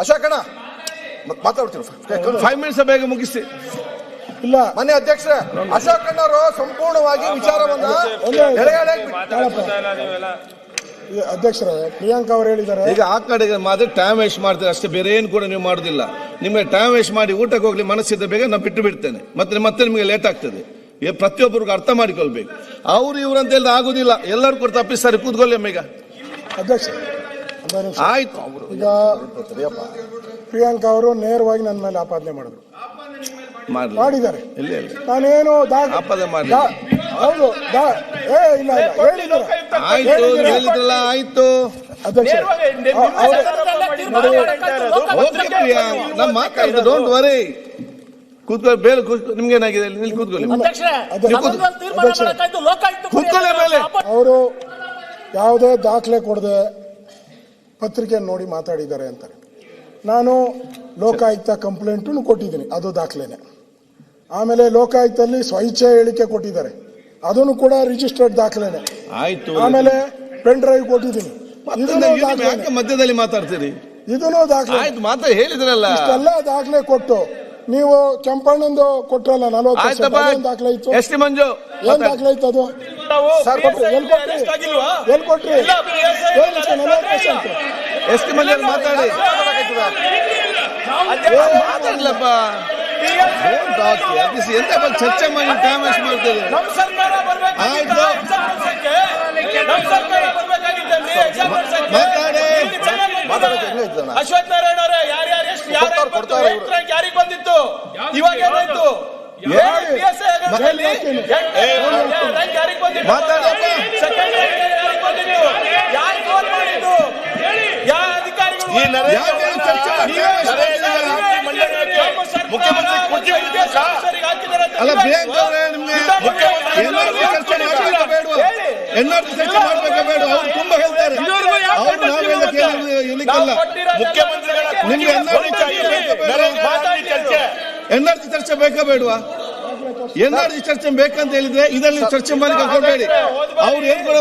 ಅಶೋಕಣ್ಣ ಮಾತಾಡ್ತೀನಿ 5 ಮಿನಿಟ್ಸ್ ಬೇಗ ಮುಗಿಸಿ. ಇಲ್ಲ ಮನೆ ಅಧ್ಯಕ್ಷ ಅಶೋಕಣ್ಣವರು ಸಂಪೂರ್ಣವಾಗಿ ವಿಚಾರವನ್ನ ಅಧ್ಯಕ್ಷರೇ ಪ್ರಿಯಾಂಕಾ ಅವರು ಹೇಳಿದ್ದಾರೆ. ಈಗ ಆ ಕಡೆಗೆ ಮಾತ್ರ ಟೈಮ್ ವೇಸ್ಟ್ ಮಾಡ್ತಾರೆ ಅಷ್ಟೇ, ಬೇರೆ ಏನು ಕೂಡ ನೀವು ಮಾಡುದಿಲ್ಲ. ನಿಮಗೆ ಟೈಮ್ ವೇಸ್ಟ್ ಮಾಡಿ ಊಟಕ್ಕೆ ಹೋಗ್ಲಿ ಮನಸ್ಸಿದ್ದ ಬೇಗ ನಾನು ಬಿಟ್ಟು ಬಿಡ್ತೇನೆ, ಮತ್ತೆ ನಿಮಗೆ ಲೇಟ್ ಆಗ್ತದೆ. ಪ್ರತಿಯೊಬ್ಬರಿಗೂ ಅರ್ಥ ಮಾಡಿಕೊಳ್ಬೇಕು. ಅವ್ರು ಇವ್ರು ಅಂತ ಹೇಳಿದ್ರೆ ಆಗುದಿಲ್ಲ, ಎಲ್ಲರೂ ಕೂಡ ತಪ್ಪಿಸ್ತಾರೆ. ಕೂತ್ಕೊಳ್ಳಿ ಈಗ ಅಧ್ಯಕ್ಷ. ಆಯ್ತು. ಈಗ ಪ್ರಿಯಾಂಕಾ ಅವರು ನೇರವಾಗಿ ನನ್ನ ಮೇಲೆ ಆಪಾದನೆ ಮಾಡಿದ್ದಾರೆ. ನಾನೇನು ಆಪಾದನೆ ಮಾಡಿ ಹೌದು ಇಲ್ಲ ಹೇಳಿದ್ದಾರೆ. ಆಯ್ತು ಅಧ್ಯಕ್ಷ ನಮ್ಮ ಮಾತಾಡಿದ ಡೋಂಟ್ ವರಿ. ಕೂತ್ಕೊಳ್ಳಿ ಬೇರೆ ನಿಮ್ಗೆ ಏನಾಗಿದೆ ಇಲ್ಲಿ ಕೂತ್ಕೊಳ್ಳಿ. ಕೂತ್ಕೊಳ್ಳಿ ಮೇಲೆ. ಅವರು ಯಾವುದೇ ದಾಖಲೆ ಕೊಡದೆ ಪತ್ರಿಕೆ ನೋಡಿ ಮಾತಾಡಿದ್ದಾರೆ ಅಂತಾರೆ. ನಾನು ಲೋಕಾಯುಕ್ತ ಕಂಪ್ಲೇಂಟನ್ನು ಕೊಟ್ಟಿದ್ದೀನಿ, ಅದು ದಾಖಲೆನೆ. ಆಮೇಲೆ ಲೋಕಾಯುಕ್ತಲ್ಲಿ ಸ್ವಇಚ್ಛೆ ಹೇಳಿಕೆ ಕೊಟ್ಟಿದ್ದಾರೆ, ಅದನ್ನು ಕೂಡ ರಿಜಿಸ್ಟರ್ಡ್ ದಾಖಲೆನೆ. ಆಯ್ತು. ಆಮೇಲೆ ಪೆನ್ ಡ್ರೈವ್ ಕೊಟ್ಟಿದ್ದೀನಿ, ಮಧ್ಯದಲ್ಲಿ ಮಾತಾಡ್ತೀರಿ. ಇದನ್ನು ದಾಖಲೆ. ಆಯ್ತು ಮಾತಾ ಹೇಳಿದ್ರಲ್ಲ. ಇಷ್ಟೆಲ್ಲ ದಾಖಲೆ ಕೊಟ್ಟು ನೀವು ಕೆಂಪಣ್ಣಂದು ಕೊಟ್ರಲ್ಲ 40 ದಾಖಲೆ ಇತ್ತು. ಎಸ್ ಟಿ ಮಂಜು ಏನ್ ದಾಖಲೆ ಇತ್ತು ಅದು? ಎಲ್ಲಿ ಕೊಟ್ರಿ? ಎಸ್ ಟಿ ಮಂಜು ಮಾತಾಡಿ. ಮಾತಾಡ್ಲಪ್ಪ, ಎಂತ ಚರ್ಚೆ ಮಾಡಿ ಟೈಮ್ ವೇಸ್ಟ್ ಮಾಡ್ತೇವೆ. ಆಯ್ತು ಅಶ್ವಥ್ ನಾರಾಯಣ ಅವರೇ, ಯಾರಿಗೆ ಬಂದಿತ್ತು? ಇವಾಗ ಏನಾಯ್ತು? ಅಲ್ಲ ಪ್ರಿಯಾಂಕಾ ಅವರೇ, ನಿಮ್ಗೆ ಚರ್ಚೆ ಮಾಡಬೇಕಾ ಬೇಡ? ಎನ್ಆರ್ಸಿ ಚರ್ಚೆ ಮಾಡಬೇಕಾ ಬೇಡ? ಅವ್ರು ತುಂಬಾ ಹೇಳ್ತಾರೆ. ಅವ್ರು ನಾವೆಲ್ಲ ಕೇಳಿಲ್ಲ. ನಿಮ್ಗೆ ಎನ್ಆರ್ಸಿ ಚರ್ಚೆ ಬೇಕಾ ಬೇಡವಾ? ಎನ್ಆರ್ಸಿ ಚರ್ಚೆ ಬೇಕಂತ ಹೇಳಿದ್ರೆ ಇದರಲ್ಲಿ ಚರ್ಚೆ ಮಾಡಿ ಕೊಡಬೇಡಿ. ಅವ್ರು ಏನ್ ಕೂಡ